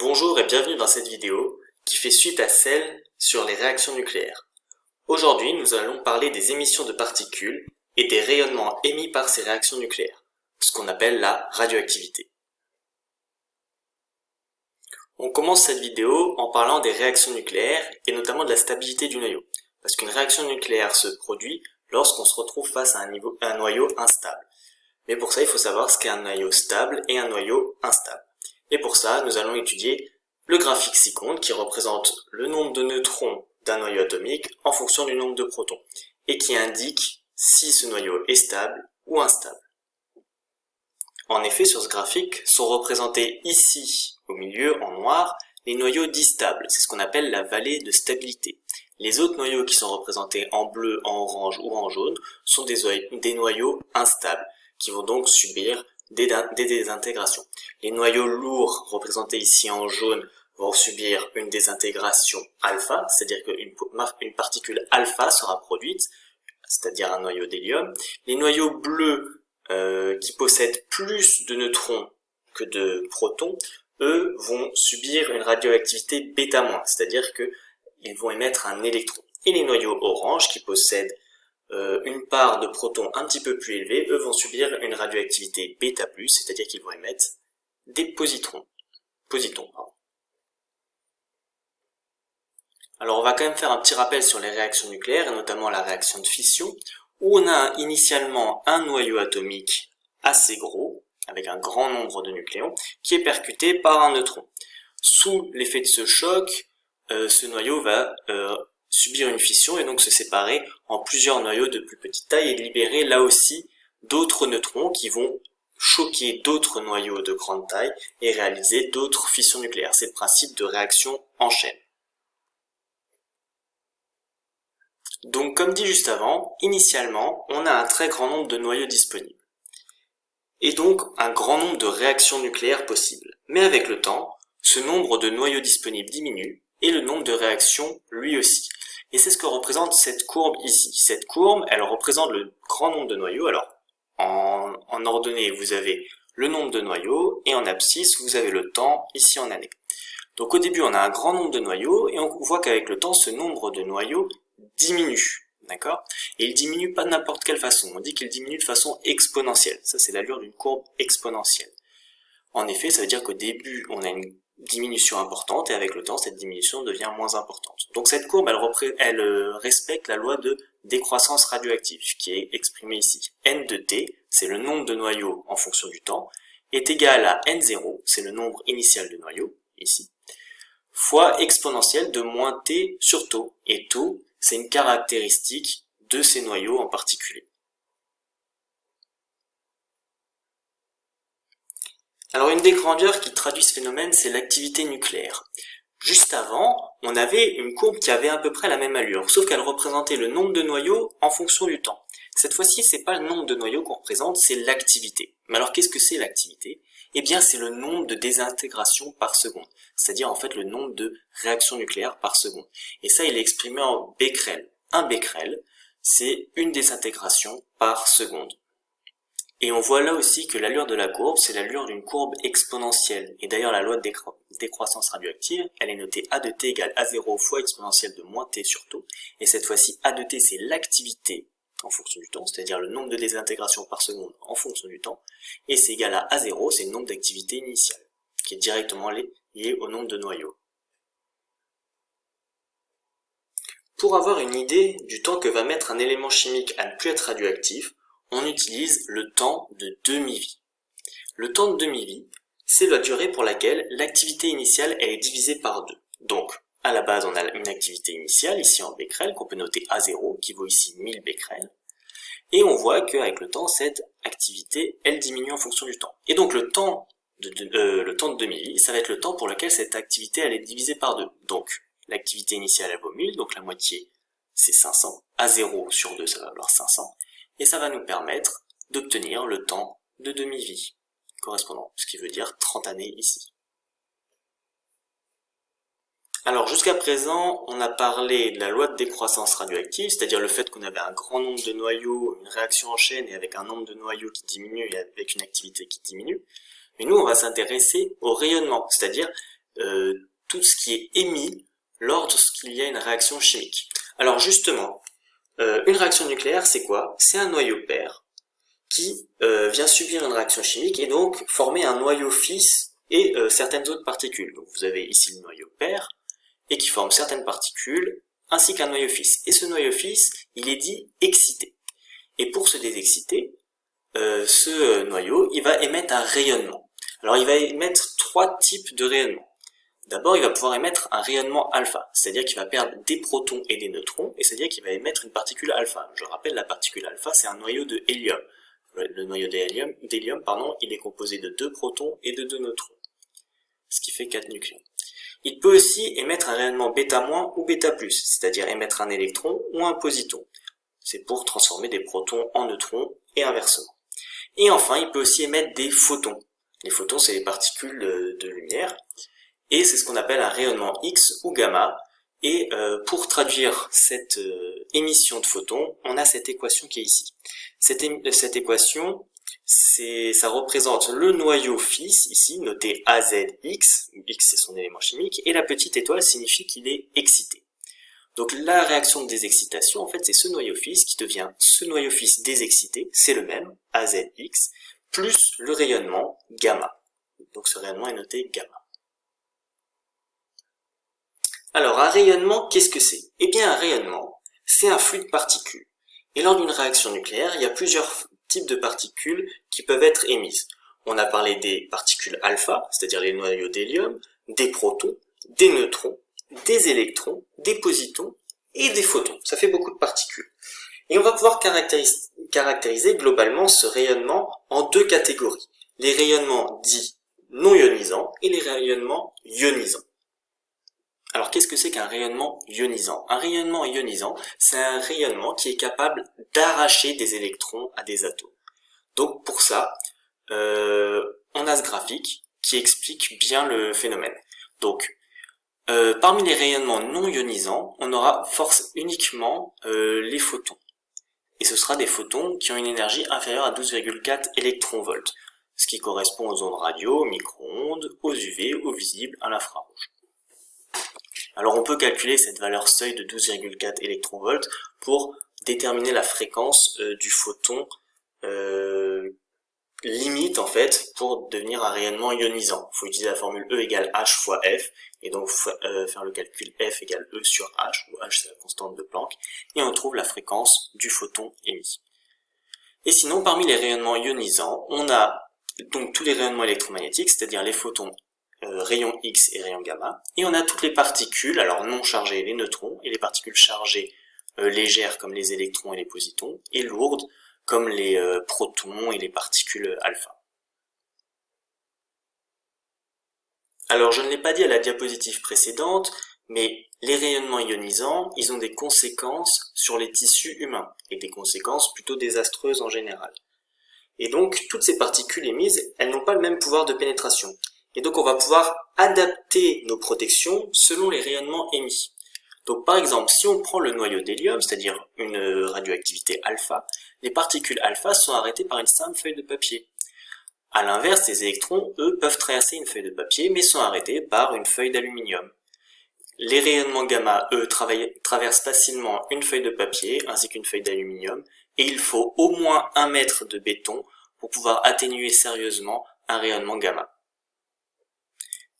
Bonjour et bienvenue dans cette vidéo qui fait suite à celle sur les réactions nucléaires. Aujourd'hui, nous allons parler des émissions de particules et des rayonnements émis par ces réactions nucléaires, ce qu'on appelle la radioactivité. On commence cette vidéo en parlant des réactions nucléaires et notamment de la stabilité du noyau, parce qu'une réaction nucléaire se produit lorsqu'on se retrouve face à un noyau instable. Mais pour ça, il faut savoir ce qu'est un noyau stable et un noyau instable. Et pour ça, nous allons étudier le graphique ci-contre qui représente le nombre de neutrons d'un noyau atomique en fonction du nombre de protons et qui indique si ce noyau est stable ou instable. En effet, sur ce graphique, sont représentés ici, au milieu, en noir, les noyaux dits stables. C'est ce qu'on appelle la vallée de stabilité. Les autres noyaux qui sont représentés en bleu, en orange ou en jaune sont des noyaux instables qui vont donc subir des désintégrations. Les noyaux lourds, représentés ici en jaune, vont subir une désintégration alpha, c'est-à-dire qu'une particule alpha sera produite, c'est-à-dire un noyau d'hélium. Les noyaux bleus qui possèdent plus de neutrons que de protons, eux vont subir une radioactivité bêta-, c'est-à-dire qu'ils vont émettre un électron. Et les noyaux orange qui possèdent une part de protons un petit peu plus élevée, eux vont subir une radioactivité bêta+, c'est-à-dire qu'ils vont émettre des positons. Alors on va quand même faire un petit rappel sur les réactions nucléaires, et notamment la réaction de fission, où on a initialement un noyau atomique assez gros, avec un grand nombre de nucléons, qui est percuté par un neutron. Sous l'effet de ce choc, ce noyau va subir une fission et donc se séparer en plusieurs noyaux de plus petite taille et libérer là aussi d'autres neutrons qui vont choquer d'autres noyaux de grande taille et réaliser d'autres fissions nucléaires. C'est le principe de réaction en chaîne. Donc comme dit juste avant, initialement, on a un très grand nombre de noyaux disponibles. Et donc un grand nombre de réactions nucléaires possibles. Mais avec le temps, ce nombre de noyaux disponibles diminue et le nombre de réactions lui aussi. Et c'est ce que représente cette courbe ici. Cette courbe, elle représente le grand nombre de noyaux. Alors, en ordonnée, vous avez le nombre de noyaux, et en abscisse, vous avez le temps, ici en année. Donc au début, on a un grand nombre de noyaux, et on voit qu'avec le temps, ce nombre de noyaux diminue. D'accord? Et il diminue pas de n'importe quelle façon. On dit qu'il diminue de façon exponentielle. Ça, c'est l'allure d'une courbe exponentielle. En effet, ça veut dire qu'au début, on a une diminution importante et avec le temps, cette diminution devient moins importante. Donc cette courbe, elle respecte la loi de décroissance radioactive qui est exprimée ici. N de t, c'est le nombre de noyaux en fonction du temps, est égal à N0, c'est le nombre initial de noyaux, ici, fois exponentielle de moins t sur taux. Et taux, c'est une caractéristique de ces noyaux en particulier. Alors une des grandeurs qui traduit ce phénomène, c'est l'activité nucléaire. Juste avant, on avait une courbe qui avait à peu près la même allure, sauf qu'elle représentait le nombre de noyaux en fonction du temps. Cette fois-ci, c'est pas le nombre de noyaux qu'on représente, c'est l'activité. Mais alors qu'est-ce que c'est l'activité? Eh bien, c'est le nombre de désintégrations par seconde, c'est-à-dire en fait le nombre de réactions nucléaires par seconde. Et ça, il est exprimé en becquerel. Un becquerel, c'est une désintégration par seconde. Et on voit là aussi que l'allure de la courbe, c'est l'allure d'une courbe exponentielle. Et d'ailleurs, la loi de décroissance radioactive, elle est notée A de t égale A0 fois exponentielle de moins t sur taux. Et cette fois-ci, A de t, c'est l'activité en fonction du temps, c'est-à-dire le nombre de désintégrations par seconde en fonction du temps. Et c'est égal à A0, c'est le nombre d'activités initiales, qui est directement lié au nombre de noyaux. Pour avoir une idée du temps que va mettre un élément chimique à ne plus être radioactif, on utilise le temps de demi-vie. Le temps de demi-vie, c'est la durée pour laquelle l'activité initiale elle est divisée par 2. Donc, à la base, on a une activité initiale, ici en becquerel, qu'on peut noter A0, qui vaut ici 1000 becquerels. Et on voit qu'avec le temps, cette activité, elle diminue en fonction du temps. Et donc, le temps de demi-vie, ça va être le temps pour lequel cette activité elle est divisée par 2. Donc, l'activité initiale, elle vaut 1000, donc la moitié, c'est 500. A0 sur 2, ça va valoir 500. Et ça va nous permettre d'obtenir le temps de demi-vie correspondant, ce qui veut dire 30 années ici. Alors jusqu'à présent, on a parlé de la loi de décroissance radioactive, c'est-à-dire le fait qu'on avait un grand nombre de noyaux, une réaction en chaîne et avec un nombre de noyaux qui diminue et avec une activité qui diminue. Mais nous, on va s'intéresser au rayonnement, c'est-à-dire tout ce qui est émis lorsqu'il y a une réaction chimique. Alors justement, une réaction nucléaire, c'est quoi? C'est un noyau pair qui vient subir une réaction chimique et donc former un noyau fils et certaines autres particules. Donc vous avez ici le noyau pair et qui forme certaines particules ainsi qu'un noyau fils. Et ce noyau fils, il est dit excité. Et pour se désexciter, ce noyau, il va émettre un rayonnement. Alors il va émettre trois types de rayonnements. D'abord, il va pouvoir émettre un rayonnement alpha, c'est-à-dire qu'il va perdre des protons et des neutrons, et c'est-à-dire qu'il va émettre une particule alpha. Je rappelle, la particule alpha, c'est un noyau de hélium. Le noyau d'hélium, il est composé de 2 protons et de 2 neutrons, ce qui fait 4 nucléons. Il peut aussi émettre un rayonnement β- ou β+, c'est-à-dire émettre un électron ou un positon. C'est pour transformer des protons en neutrons et inversement. Et enfin, il peut aussi émettre des photons. Les photons, c'est les particules de lumière. Et c'est ce qu'on appelle un rayonnement X ou gamma. Et pour traduire cette émission de photons, on a cette équation qui est ici. Cette équation, ça représente le noyau fils, ici, noté AZX, X c'est son élément chimique, et la petite étoile signifie qu'il est excité. Donc la réaction de désexcitation, en fait, c'est ce noyau fils qui devient ce noyau fils désexcité, c'est le même, AZX, plus le rayonnement gamma. Donc ce rayonnement est noté gamma. Alors, un rayonnement, qu'est-ce que c'est? Eh bien, un rayonnement, c'est un flux de particules. Et lors d'une réaction nucléaire, il y a plusieurs types de particules qui peuvent être émises. On a parlé des particules alpha, c'est-à-dire les noyaux d'hélium, des protons, des neutrons, des électrons, des positons et des photons. Ça fait beaucoup de particules. Et on va pouvoir caractériser globalement ce rayonnement en 2 catégories. Les rayonnements dits non ionisants et les rayonnements ionisants. Alors qu'est-ce que c'est qu'un rayonnement ionisant? Un rayonnement ionisant, c'est un rayonnement qui est capable d'arracher des électrons à des atomes. Donc pour ça, on a ce graphique qui explique bien le phénomène. Donc parmi les rayonnements non ionisants, on aura uniquement les photons. Et ce sera des photons qui ont une énergie inférieure à 12,4 électronvolts, ce qui correspond aux ondes radio, aux micro-ondes, aux UV, aux visibles, à l'infrarouge. Alors on peut calculer cette valeur seuil de 12,4 électronvolts pour déterminer la fréquence du photon limite en fait pour devenir un rayonnement ionisant. Il faut utiliser la formule E égale H fois F et donc faire le calcul F égale E sur H, où H c'est la constante de Planck, et on trouve la fréquence du photon émis. Et sinon parmi les rayonnements ionisants, on a donc tous les rayonnements électromagnétiques, c'est-à-dire les photons rayons X et rayons gamma, et on a toutes les particules, alors non chargées les neutrons, et les particules chargées légères comme les électrons et les positons, et lourdes comme les protons et les particules alpha. Alors je ne l'ai pas dit à la diapositive précédente, mais les rayonnements ionisants, ils ont des conséquences sur les tissus humains, et des conséquences plutôt désastreuses en général. Et donc toutes ces particules émises, elles n'ont pas le même pouvoir de pénétration. Et donc on va pouvoir adapter nos protections selon les rayonnements émis. Donc par exemple, si on prend le noyau d'hélium, c'est-à-dire une radioactivité alpha, les particules alpha sont arrêtées par une simple feuille de papier. A l'inverse, les électrons, eux, peuvent traverser une feuille de papier, mais sont arrêtés par une feuille d'aluminium. Les rayonnements gamma, eux, traversent facilement une feuille de papier ainsi qu'une feuille d'aluminium, et il faut au moins 1 mètre de béton pour pouvoir atténuer sérieusement un rayonnement gamma.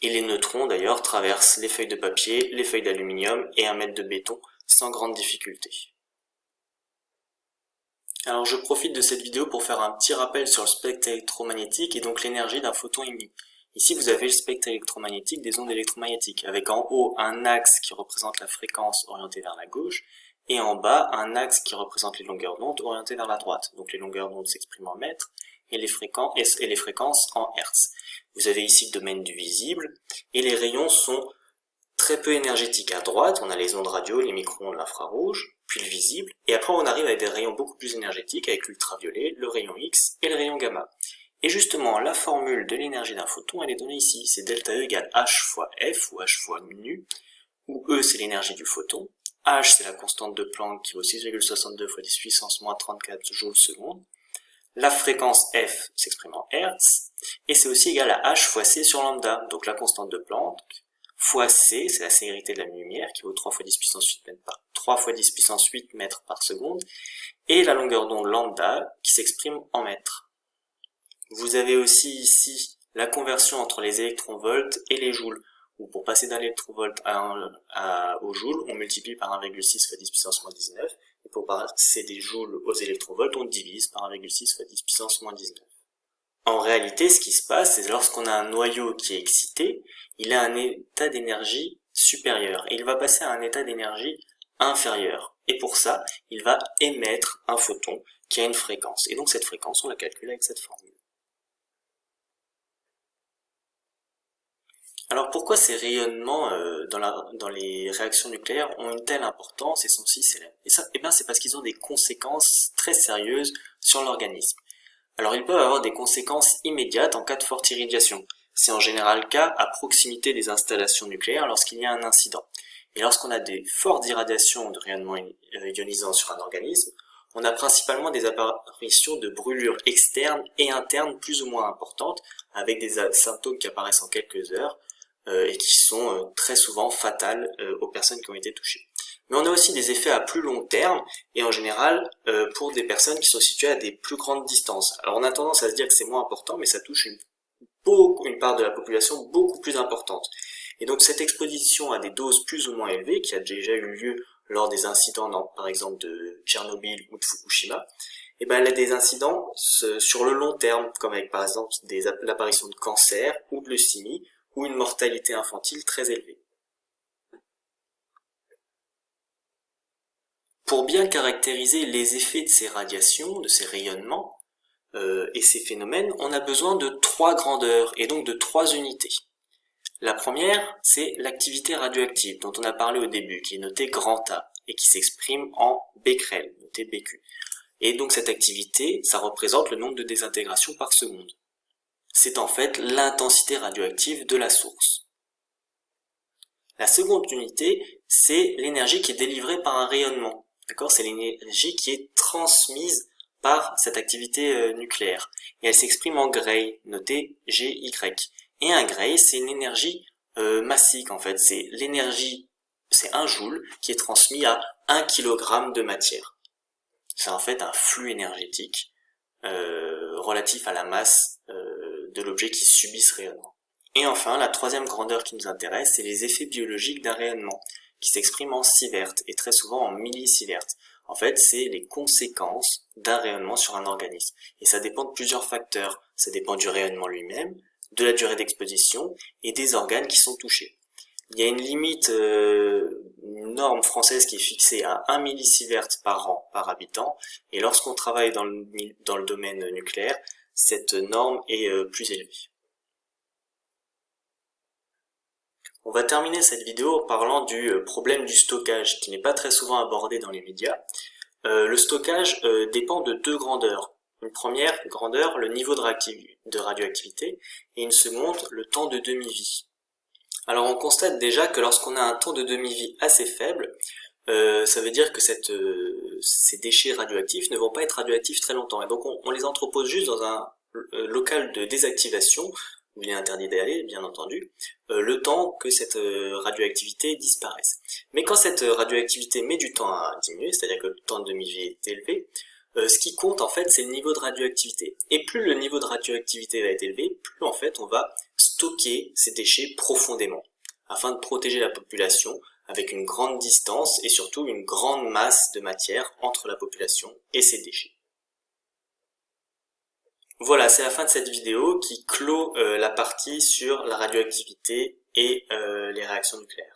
Et les neutrons d'ailleurs traversent les feuilles de papier, les feuilles d'aluminium et 1 mètre de béton sans grande difficulté. Alors je profite de cette vidéo pour faire un petit rappel sur le spectre électromagnétique et donc l'énergie d'un photon émis. Ici vous avez le spectre électromagnétique des ondes électromagnétiques, avec en haut un axe qui représente la fréquence orientée vers la gauche, et en bas un axe qui représente les longueurs d'onde orientées vers la droite. Donc les longueurs d'onde s'expriment en mètres, et les fréquences en hertz. Vous avez ici le domaine du visible, et les rayons sont très peu énergétiques. À droite, on a les ondes radio, les micro-ondes, l'infrarouge, puis le visible, et après on arrive avec des rayons beaucoup plus énergétiques avec l'ultraviolet, le rayon X et le rayon gamma. Et justement, la formule de l'énergie d'un photon, elle est donnée ici, c'est delta E égale H fois F, ou H fois nu, où E c'est l'énergie du photon, H c'est la constante de Planck qui vaut 6,62 fois 10 puissance moins 34 joules seconde, la fréquence F s'exprime en Hertz, Et c'est aussi égal à h fois c sur lambda, donc la constante de Planck, fois c, c'est la célérité de la lumière, qui vaut 3 fois 10 puissance 8 mètres par 3 fois 10 puissance 8 mètres par seconde, et la longueur d'onde lambda, qui s'exprime en mètres. Vous avez aussi ici la conversion entre les électronvolts et les joules, où pour passer d'un électronvolt au joule, on multiplie par 1,6 fois 10 puissance moins 19, et pour passer des joules aux électronvolts, on divise par 1,6 fois 10 puissance moins 19. En réalité, ce qui se passe, c'est lorsqu'on a un noyau qui est excité, il a un état d'énergie supérieur, et il va passer à un état d'énergie inférieur. Et pour ça, il va émettre un photon qui a une fréquence. Et donc cette fréquence, on la calcule avec cette formule. Alors pourquoi ces rayonnements dans les réactions nucléaires ont une telle importance et sont si célèbres? Et ça, c'est parce qu'ils ont des conséquences très sérieuses sur l'organisme. Alors ils peuvent avoir des conséquences immédiates en cas de forte irradiation. C'est en général le cas à proximité des installations nucléaires lorsqu'il y a un incident. Et lorsqu'on a des fortes irradiations de rayonnement ionisant sur un organisme, on a principalement des apparitions de brûlures externes et internes plus ou moins importantes, avec des symptômes qui apparaissent en quelques heures, et qui sont très souvent fatales aux personnes qui ont été touchées. Mais on a aussi des effets à plus long terme, et en général pour des personnes qui sont situées à des plus grandes distances. Alors on a tendance à se dire que c'est moins important, mais ça touche une part de la population beaucoup plus importante. Et donc cette exposition à des doses plus ou moins élevées, qui a déjà eu lieu lors des incidents par exemple de Tchernobyl ou de Fukushima, elle a des incidents sur le long terme, comme avec par exemple l'apparition de cancer ou de leucémie, ou une mortalité infantile très élevée. Pour bien caractériser les effets de ces radiations, de ces rayonnements et ces phénomènes, on a besoin de 3 grandeurs et donc de 3 unités. La première, c'est l'activité radioactive dont on a parlé au début, qui est notée grand A et qui s'exprime en becquerel, notée BQ. Et donc cette activité, ça représente le nombre de désintégrations par seconde. C'est en fait l'intensité radioactive de la source. La seconde unité, c'est l'énergie qui est délivrée par un rayonnement. D'accord ? C'est l'énergie qui est transmise par cette activité nucléaire. Et elle s'exprime en Gray, notée GY. Et un Gray, c'est une énergie massique en fait. C'est l'énergie, c'est 1 joule qui est transmis à 1 kg de matière. C'est en fait un flux énergétique relatif à la masse de l'objet qui subit ce rayonnement. Et enfin, la troisième grandeur qui nous intéresse, c'est les effets biologiques d'un rayonnement, qui s'expriment en sievert, et très souvent en millisievert. En fait, c'est les conséquences d'un rayonnement sur un organisme. Et ça dépend de plusieurs facteurs. Ça dépend du rayonnement lui-même, de la durée d'exposition, et des organes qui sont touchés. Il y a une limite, une norme française qui est fixée à 1 millisievert par an, par habitant, et lorsqu'on travaille dans le domaine nucléaire, cette norme est plus élevée. On va terminer cette vidéo en parlant du problème du stockage, qui n'est pas très souvent abordé dans les médias. Le stockage dépend de 2 grandeurs. Une première grandeur, le niveau de radioactivité, et une seconde, le temps de demi-vie. Alors on constate déjà que lorsqu'on a un temps de demi-vie assez faible, ça veut dire que ces déchets radioactifs ne vont pas être radioactifs très longtemps. Et donc on les entrepose juste dans un local de désactivation, où il est interdit d'aller, bien entendu, le temps que cette radioactivité disparaisse. Mais quand cette radioactivité met du temps à diminuer, c'est-à-dire que le temps de demi-vie est élevé, ce qui compte en fait c'est le niveau de radioactivité. Et plus le niveau de radioactivité va être élevé, plus en fait on va stocker ces déchets profondément, afin de protéger la population avec une grande distance et surtout une grande masse de matière entre la population et ces déchets. Voilà, c'est la fin de cette vidéo qui clôt la partie sur la radioactivité et les réactions nucléaires.